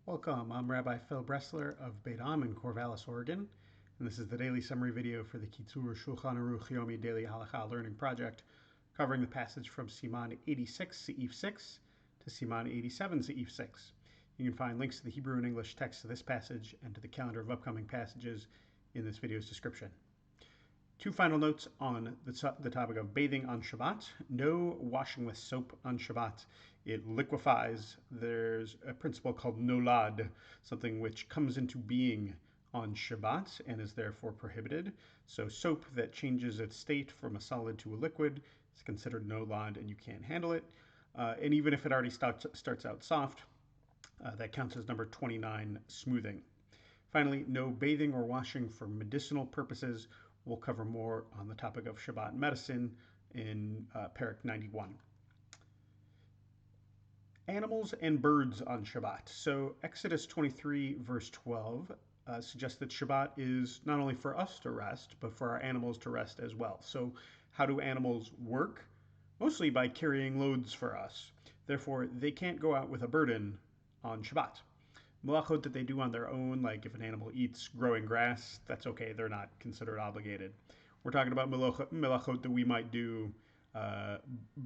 Welcome, I'm Rabbi Phil Bressler of Beit Am in Corvallis, Oregon, and this is the daily summary video for the Kitzur Shulchan Aruch Yomi Daily Halakha Learning Project, covering the passage from Siman 86, Seif 6, to Siman 87, Seif 6. You can find links to the Hebrew and English text of this passage and to the calendar of upcoming passages in this video's description. Two final notes on the topic of bathing on Shabbat. No washing with soap on Shabbat. It liquefies. There's a principle called nolad, something which comes into being on Shabbat and is therefore prohibited. So soap that changes its state from a solid to a liquid is considered nolad and you can't handle it. And even if it already starts out soft, that counts as number 29, smoothing. Finally, no bathing or washing for medicinal purposes. We'll cover more on the topic of Shabbat medicine in Perek 91. Animals and birds on Shabbat. So Exodus 23 verse 12 suggests that Shabbat is not only for us to rest, but for our animals to rest as well. So how do animals work? Mostly by carrying loads for us. Therefore, they can't go out with a burden on Shabbat. Melachot that they do on their own, like if an animal eats growing grass, that's okay. They're not considered obligated. We're talking about melachot that we might do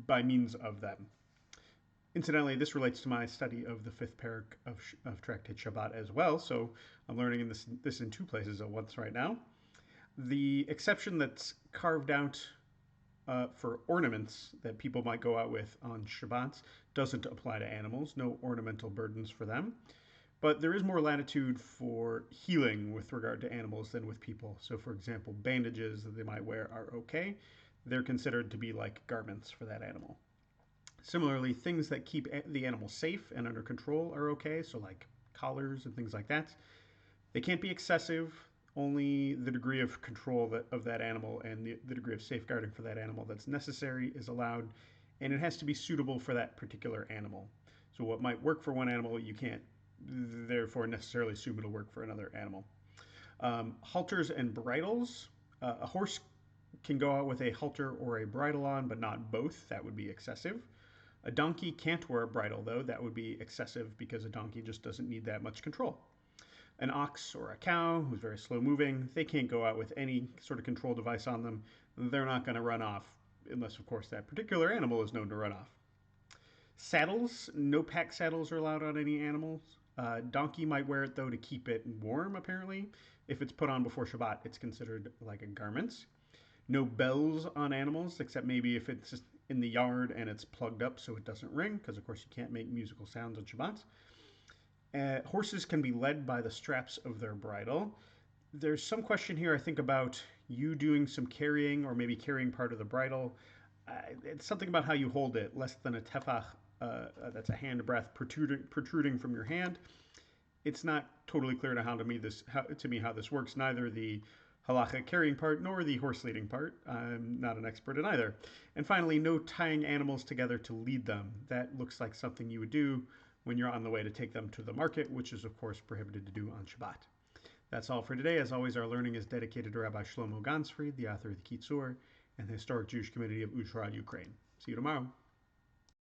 by means of them. Incidentally, this relates to my study of the fifth perek of Tractate Shabbat as well, so I'm learning this in two places at once right now. The exception that's carved out for ornaments that people might go out with on Shabbat doesn't apply to animals. No ornamental burdens for them. But there is more latitude for healing with regard to animals than with people. So, for example, bandages that they might wear are okay. They're considered to be like garments for that animal. Similarly, things that keep the animal safe and under control are okay. So like collars and things like that. They can't be excessive. Only the degree of control of that animal and the degree of safeguarding for that animal that's necessary is allowed. And it has to be suitable for that particular animal. So what might work for one animal, you can't therefore necessarily assume it'll work for another animal. Halters and bridles. A horse can go out with a halter or a bridle on, but not both. That would be excessive. A donkey can't wear a bridle, though. That would be excessive because a donkey just doesn't need that much control. An ox or a cow who's very slow moving, they can't go out with any sort of control device on them. They're not going to run off unless, of course, that particular animal is known to run off. Saddles, no pack saddles are allowed on any animals. Donkey might wear it, though, to keep it warm, apparently. If it's put on before Shabbat, it's considered like a garment. No bells on animals, except maybe if it's just in the yard and it's plugged up so it doesn't ring, because, of course, you can't make musical sounds on Shabbat. Horses can be led by the straps of their bridle. There's some question here, I think, about you doing some carrying or maybe carrying part of the bridle. It's something about how you hold it, less than a tefach, that's a hand breadth protruding from your hand. It's not totally clear to me how this works, neither the halacha carrying part nor the horse leading part. I'm not an expert in either. And finally, no tying animals together to lead them. That looks like something you would do when you're on the way to take them to the market, which is, of course, prohibited to do on Shabbat. That's all for today. As always, our learning is dedicated to Rabbi Shlomo Gansfried, the author of the Kitzur, and the historic Jewish community of Uzhhorod, Ukraine. See you tomorrow.